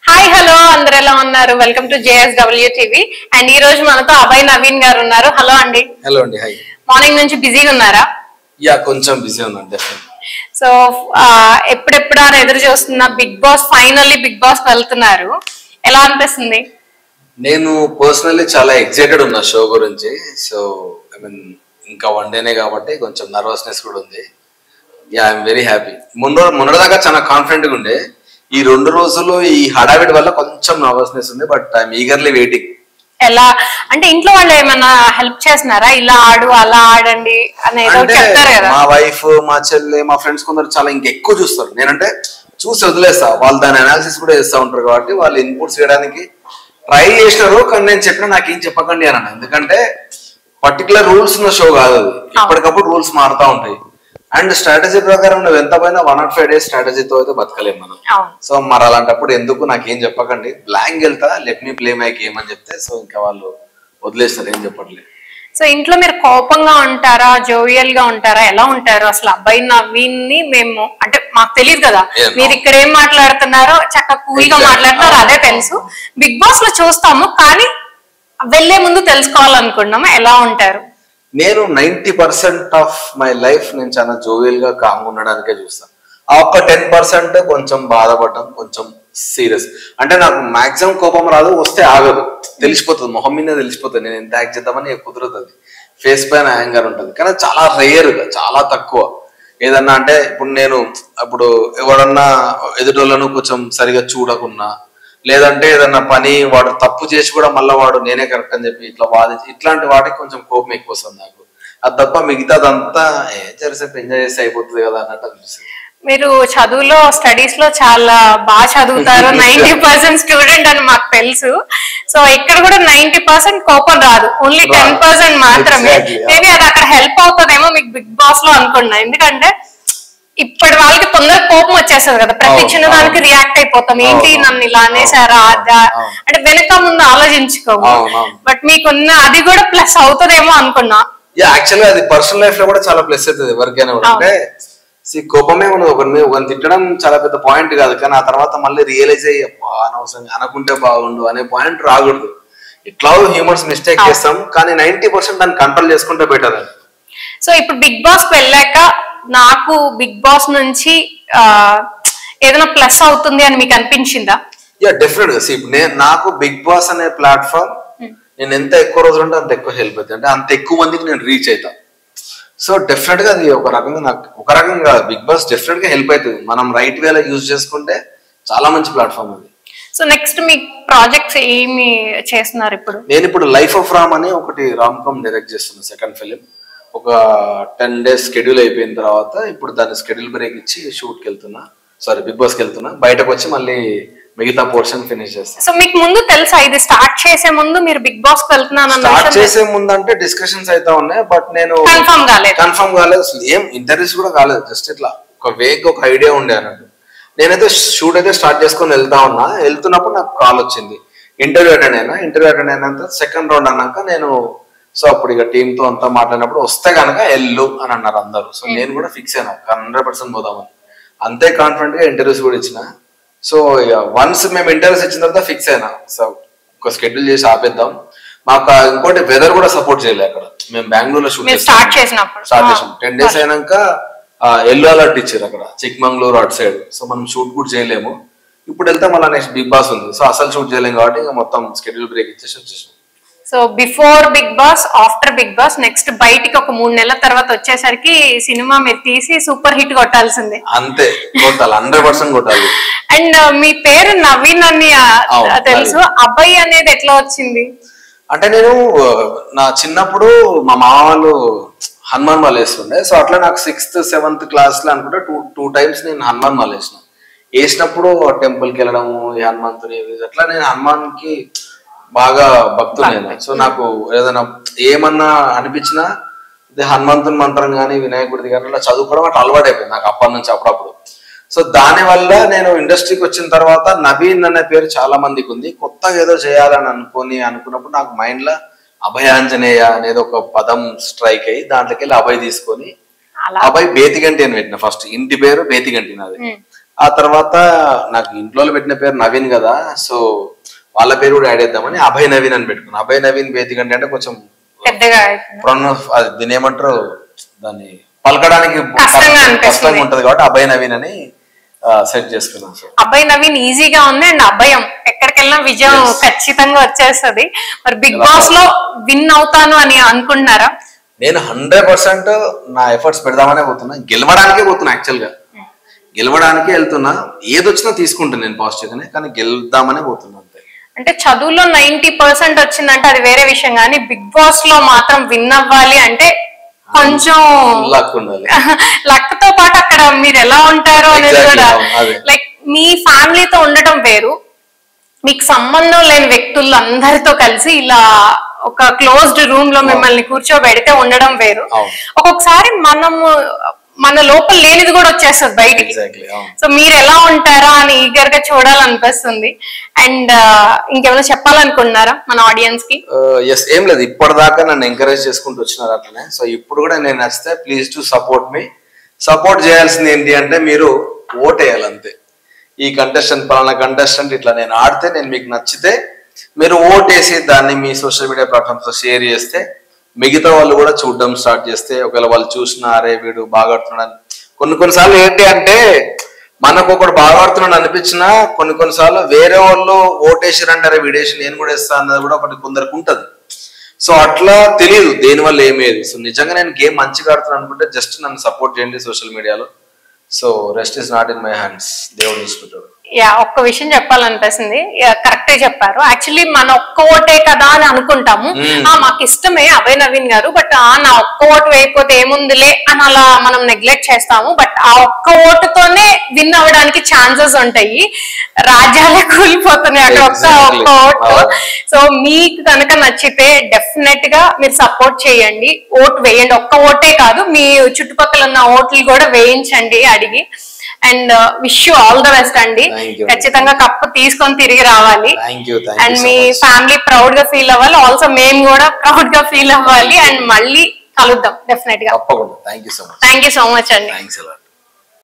Hi hello అందరు ఎలా ఉన్నారు? Welcome to JSW TV. And ఈ రోజు మనతో అభయ్ నవీన్ గారు ఉన్నారు. హలో అండి. హలో అండి. హాయ్. మార్నింగ్ నుంచి బిజీగా ఉన్నారా? యా కొంచెం బిజీ ఉన్నాను డెఫినెట్లీ. సో ఎప్పుడెప్పుడు అని ఎదురు చూస్తున్న Bigg Boss finally Bigg Boss వెళ్తున్నారు. ఎలా అనిపిస్తుంది? నేను పర్సనల్లీ చాలా ఎక్సైటెడ్ ఉన్నా షో గురించి. సో ఐ మీన్ ఇంకా వన్ డేనే కాబట్టి కొంచెం నర్వస్నెస్ కూడా ఉంది. Yeah I'm very happy. మొన్నటిదాకా చాలా కాన్ఫిడెంట్గా ఉండే. ఈ 2 రోజులు ఈ హడావిడి వల్ల కొంచెం నర్వస్నెస్ ఉంది. But I'm eagerly waiting. ఎలా అంటే ఇంట్లో వాళ్ళు ఏమైనా హెల్ప్ చేస్తున్నారా? ఇలా ఆడు అలా ఆడండి అని ఏదో చెప్తారు కదా. మా వైఫ్, మా చెల్లె, మా ఫ్రెండ్స్ కొందరు చాలా ఇంకెక్కువ చూస్తారు. నేనంటే చూసి వదిలేస్తా. వాళ్ళు దాని అనాలిసిస్ కూడా చేస్తూ ఉంటారు కాబట్టి వాళ్ళు ఇన్పుట్స్ చేయడానికి ట్రై చేసినారు. కానీ నేను చెప్పినా నాకేం చెప్పకండి అన్నాను. ఎందుకంటే పర్టికులర్ రూల్స్ ఉన్న షో కాదు అది. ఎప్పటికప్పుడు రూల్స్ మారుతూ ఉంటాయి. అండ్ స్ట్రాటజీ ప్రకారం నువ్వు ఎంత పైన 105 days స్ట్రాటజీతో అయితే బతకలేము మనం. సో మరి అలాంటప్పుడు ఎందుకు నాకేం చెప్పకండి, బ్లాంక్ వెళ్తా, let me play my game అని చెప్తే సో ఇంకా వాళ్ళు వదిలేస్తారు, ఏం చెప్పట్లేదు. సో ఇంట్లో మీరు కోపంగా ఉంటారా, జోవియల్ గా ఉంటారా, ఎలా ఉంటారు అసలు? అబ్బాయి నవీన్ ని మేము అంటే మాకు తెలియదు కదా, మీరు ఇక్కడ ఏం మాట్లాడుతున్నారో చక్కగా కూల్ గా మాట్లాడుతున్నారు అదే తెలుసు. బిగ్ బాస్ లో చూస్తాము కానీ వెళ్లే ముందు తెలుసుకోవాలనుకున్నాము ఎలా ఉంటారు. నేను 90% ఆఫ్ మై లైఫ్ నేను చాలా జోవియల్ గా కామ్గా ఉండడానికే చూస్తాను. ఆ ఒక్క 10% కొంచెం బాధపడటం, కొంచెం సీరియస్. అంటే నాకు మాక్సిమం కోపం రాదు, వస్తే ఆగదు, తెలిసిపోతుంది, మొహం మీద తెలిసిపోతుంది. నేను ఎంత యాక్ట్ చేద్దామని కుదురుతుంది, ఫేస్ పైన యాంగర్ ఉంటుంది. కానీ చాలా రేర్గా, చాలా తక్కువ. ఏదన్నా అంటే ఇప్పుడు ఎవరన్నా ఎదుటోళ్ళను కొంచెం సరిగా చూడకున్నా, లేదంటే ఏదన్నా పని వాడు తప్పు చేసి కూడా మళ్ళీ వాడు నేనే కరెక్ట్ అని చెప్పి ఇట్లా వాదించి ఇట్లాంటి వాటికి కొంచెం కోపం ఎక్కువ వస్తుంది నాకు. అది తప్ప మిగతాదంతా జరసేపు ఎంజాయ్ చేస్తే అయిపోతుంది కదా అన్నట్టు అనిపిస్తుంది. మీరు చదువులో స్టడీస్ లో చాలా బాగా చదువుతారు, 90% స్టూడెంట్ అని మాకు తెలుసు. సో ఇక్కడ కూడా 90% కోపం రాదు, ఓన్లీ 10% మాత్రమే. మేబీ అది అక్కడ హెల్ప్ అవుతుందేమో మీకు బిగ్ బాస్ లో అనుకున్నా. ఎందుకంటే ఇప్పటి వాళ్ళకి తొందరగా కోపం వచ్చేస్తుంది కదా, ప్రతి చిన్న దానికి రియాక్ట్ అయిపోతాం. ఏంటి నన్ను ఇలా అనేసారా అదా అంటే వెనక ముందు ఆలోచించుకోము. బట్ మీకున్న అది కూడా ప్లస్ అవుతుందేమో అనుకున్నా. యాక్చువల్గా అది పర్సనల్ లైఫ్ లో కూడా చాలా ప్లస్ అవుతుంది ఎవరికైనా కూడా. అంటే కోపమే ఉన్నది, ఒకరిని తిట్టడం చాలా పెద్ద పాయింట్ కాదు, కానీ ఆ తర్వాత మళ్ళీ రియలైజ్ అయ్యి అనవసరంగా అనుకుంటే బాగుండు అనే పాయింట్ రాకూడదు. ఇట్లా హ్యూమన్స్ మిస్టేక్ చేస్తాం, కానీ 90% దాన్ని కంట్రోల్ చేసుకుంటే బెటర్ అని. సో ఇప్పుడు బిగ్ బాస్ కి వెళ్ళాక నాకు బిగ్ బాస్ నుంచి ఏదైనా ప్లస్ అవుతుంది అని మీకు అనిపించిందా? యా డెఫినెట్ గా. ఇప్పుడు నాకు బిగ్ బాస్ అనే ప్లాట్ఫామ్ నేను ఎంత ఎక్కువ రోజులు ఉంటే అంత ఎక్కువ హెల్ప్ అవుతుంది, అంటే అంత ఎక్కువ మందికి నేను రీచ్ అవుతా. సో డెఫినెట్ గా అది ఒక రకంగా బిగ్ బాస్ డెఫినెట్ గా హెల్ప్ అవుతుంది. మనం రైట్ వేలో యూజ్ చేసుకుంటే చాలా మంచి ప్లాట్ఫామ్ అది. సో నెక్స్ట్ మీ ప్రాజెక్ట్స్ ఏమి చేస్తున్నారు ఇప్పుడు? నేను ఇప్పుడు లైఫ్ ఆఫ్ రామ్ అని ఒకటి రామ్ కామ్ డైరెక్ట్ చేస్తున్నాను, సెకండ్ ఫిలిం. ఒక 10 days స్కెడ్యూల్ అయిపోయిన తర్వాత ఇప్పుడు దాన్ని స్కెడ్యూల్ బ్రేక్ ఇచ్చి షూట్కి వెళ్తున్నా, బిగ్ బాస్కి వెళ్తున్నా. బయటకు వచ్చి మళ్ళీ మిగతా పోర్షన్ ఫినిష్ చేస్తాను. సో మీకు ముందు తెలుసా ఇది స్టార్ట్ చేసే ముందు మీరు బిగ్ బాస్ కి వెళ్తున్నాను? స్టార్ట్ చేసే ముందు అంటే డిస్కషన్స్ అయితే ఉన్నాయి, బట్ నేను కన్ఫర్మ్ కాలేదు. అసలు ఏం ఇంటర్వ్యూస్ కూడా కాలేదు, జస్ట్ ఇట్లా ఒక వేగ్ ఒక ఐడియా ఉండే అన్నట్టు. నేనైతే షూట్ అయితే స్టార్ట్ చేసుకొని వెళ్తున్నప్పుడు నాకు కాల్ వచ్చింది, ఇంటర్వ్యూ అటెండ్ అయినంత సెకండ్ రౌండ్ అన్నాక నేను అప్పుడు ఇక టీమ్ తో అంతా మాట్లాడినప్పుడు వస్తే కనుక వెళ్ళు అని అన్నారు అందరూ. సో నేను కూడా ఫిక్స్ అయినా 100% పోదామని. అంతే కాన్ఫిడెంట్ గా ఇంటర్వ్యూస్ కూడా ఇచ్చిన. సో ఇక వన్స్ మేము ఇంటర్వ్యూస్ ఇచ్చిన తర్వాత ఫిక్స్ అయినా, సో ఒక స్కెడ్యూల్ చేసి ఆపేద్దాం. మాకు ఇంకోటి వెదర్ కూడా సపోర్ట్ చేయలేదు అక్కడ. మేము బెంగళూరులో షూట్ స్టార్ట్ చేసాం. 10 days అయినాక ఎల్లో అలర్ట్ ఇచ్చారు అక్కడ చిక్మంగళూరు అటు సైడ్. సో మనం షూట్ కూడా చేయలేము. ఇప్పుడు వెళ్తే మళ్ళీ నెక్స్ట్ బిగ్ బాస్ ఉంది, సో అసలు షూట్ చేయలేము కాబట్టి ఇంకా మొత్తం స్కెడ్యూల్ బ్రేక్ ఇచ్చేసి వచ్చేసాం. So before Bigg Boss, after Bigg Boss, next బయటికి ఒక 3 నెలల తర్వాత వచ్చేసరికి సినిమా మీరు తీసి సూపర్ హిట్ కొట్టాల్సిందే. అంతే, కొట్టాలి, 100% కొట్టాలి. అండ్ మీ పేరు నవీన్ అని తెలుసు, అబ్బాయి అనేది ఎట్లా వచ్చింది? అంటే నేను నా చిన్నప్పుడు మా మామ వాళ్ళు హనుమాన్ మాల వేస్తుండే. సో అట్లా నాకు 6th 7th క్లాస్ లో అనుకుంటే టూ టైమ్స్ నేను హనుమాన్ మాల వేసినప్పుడు టెంపుల్కి వెళ్ళడము, హనుమంతుని అట్లా నేను హనుమాన్ కి బాగా భక్తులు. సో నాకు ఏదైనా ఏమన్నా అనిపించినా హనుమంతుని మంత్రం కానీ వినాయకుడిది కానీ అట్లా చదువుకోవడం అట్లా అలవాటు అయిపోయింది నాకు అప్పటి నుంచి అప్పుడప్పుడు. సో దాని వల్ల నేను ఇండస్ట్రీకి వచ్చిన తర్వాత నవీన్ అనే పేరు చాలా మందికి ఉంది. కొత్తగా ఏదో చేయాలని అనుకున్నప్పుడు నాకు మైండ్ లో అభయాంజనేయ అనేది ఒక పదం స్ట్రైక్ అయ్యి దాంట్లోకి వెళ్ళి అభయ్ తీసుకొని అభయ్ బేతిగంటి అని పెట్టిన. ఫస్ట్ ఇంటి పేరు బేతిగంటి నాది. ఆ తర్వాత నాకు ఇంట్లో పెట్టిన పేరు నవీన్ కదా, సో వాళ్ళ పేరు కూడా యాడ్ చేద్దామని అభయ్ నవీన్ అని పెట్టుకున్నాను. అభయ్ నవీన్ బేతిక్ అంటే కొంచెం పెద్దగా దీని ఏమంటారు, దాన్ని పలకడానికి కష్టంగా ఉంటది కాబట్టి అభయ్ నవీన్ అని సెట్ చేసుకున్నాం. అభయ్ నవీన్ ఈజీగా ఉంది అండ్ అభయం ఎక్కడికి వెళ్ళినా విజయం ఖచ్చితంగా వచ్చేస్తుంది. మరి బిగ్ బాస్ లో విన్ అవుతాను అని అనుకుంటున్నారా? నేను 100% నా ఎఫర్ట్స్ పెడదామనే పోతున్నా, గెలవడానికే పోతున్నా. యాక్చువల్ గా గెలవడానికే వెళ్తున్నా, ఏదొచ్చినా తీసుకుంటాను నేను పాజిటివ్ గానే, కానీ గెలుద్దామనే పోతున్నా అంతే. అంటే చదువులో 90% వచ్చిందంటే అది వేరే విషయం, కానీ బిగ్ బాస్ లో మాత్రం విన్ అవ్వాలి అంటే కొంచెం లక్ ఉండాలి. లక్ తో పాటు అక్కడ మీరు ఎలా ఉంటారో అనేది కూడా, లైక్ మీ ఫ్యామిలీతో ఉండటం వేరు, మీకు సంబంధం లేని వ్యక్తులు అందరితో కలిసి ఇలా ఒక క్లోజ్డ్ రూమ్ లో మిమ్మల్ని కూర్చోబెడితే ఉండడం వేరు. ఒక్కొక్కసారి మన లోపల లేనిది కూడా వచ్చేస్తుంది బయటికి. సో మీరు ఎలా ఉంటారా అని ఈగర్ గా చూడాలనిపిస్తుంది. అండ్ ఇంకేమైనా చెప్పాలనుకుంటున్నారా మన ఆడియన్స్ కి? ఏం లేదు, ఇప్పటిదాకా నన్ను ఎంకరేజ్ చేసుకుంటూ వచ్చినారు అట్లనే. సో ఇప్పుడు కూడా నేను నచ్చితే please to support me. Support చేయాల్సింది ఏంటి అంటే మీరు ఓటేయాలి అంతే. ఈ కంటెస్టెంట్ పలానా కంటెస్టెంట్ ఇట్లా నేను ఆడితే, నేను మీకు నచ్చితే మీరు ఓటేసి దాన్ని మీ సోషల్ మీడియా ప్లాట్ఫామ్స్ లో షేర్ చేస్తే మిగతా వాళ్ళు కూడా చూడడం స్టార్ట్ చేస్తే, ఒకవేళ వాళ్ళు చూసినా అరే వీడు బాగా ఆడుతున్నాడు. కొన్నిసార్లు ఏంటి అంటే మనకు ఒకడు బాగా ఆడుతున్నాడు అనిపించినా కొన్నిసార్లు వేరే వాళ్ళు ఓటేసారంటే అరే వీడేసి నేను కూడా వేస్తా అన్నది కూడా ఒకటి కొందరికి ఉంటది. సో అట్లా తెలియదు దేనివల్ల ఏమేది. సో నిజంగా నేను గేమ్ మంచిగా ఆడుతున్నాను అనుకుంటే జస్ట్ నన్ను సపోర్ట్ చేయండి సోషల్ మీడియాలో. So rest is not in my hands, దేవుడు చూసుకుంటాడు. ఒక్క విషయం చెప్పాలనిపిస్తుంది, కరెక్ట్ చెప్పారు. యాక్చువల్లీ మన ఒక్క ఓటే కదా అని అనుకుంటాము, మాకు ఇష్టమే అభయ్ నవీన్ గారు, బట్ నా ఒక్క ఓటు వేయకపోతే ఏముందిలే అని అలా మనం నెగ్లెక్ట్ చేస్తాము. బట్ ఆ ఒక్క ఓటుతోనే విన్ అవ్వడానికి ఛాన్సెస్ ఉంటాయి, రాజ్యాలే కూలిపోతున్నాయి అక్కడ ఒక్క ఓటు. సో మీకు కనుక నచ్చితే డెఫినెట్ గా మీరు సపోర్ట్ చేయండి, ఓటు వేయండి. ఒక్క ఓటే కాదు, మీ చుట్టుపక్కల ఉన్న ఓట్లు కూడా వేయించండి అడిగి. And wish you all the best అండి. ఖచ్చితంగా కప్పు తీసుకొని తిరిగి రావాలి అండ్ మీ ఫ్యామిలీ ప్రౌడ్ గా ఫీల్ అవ్వాలి, ఆల్సో మేము కూడా ప్రౌడ్ గా ఫీల్ అవ్వాలి. అండ్ మళ్ళీ కలుద్దాం డెఫినెట్ గా. థ్యాంక్ యూ సో మచ్ అండి.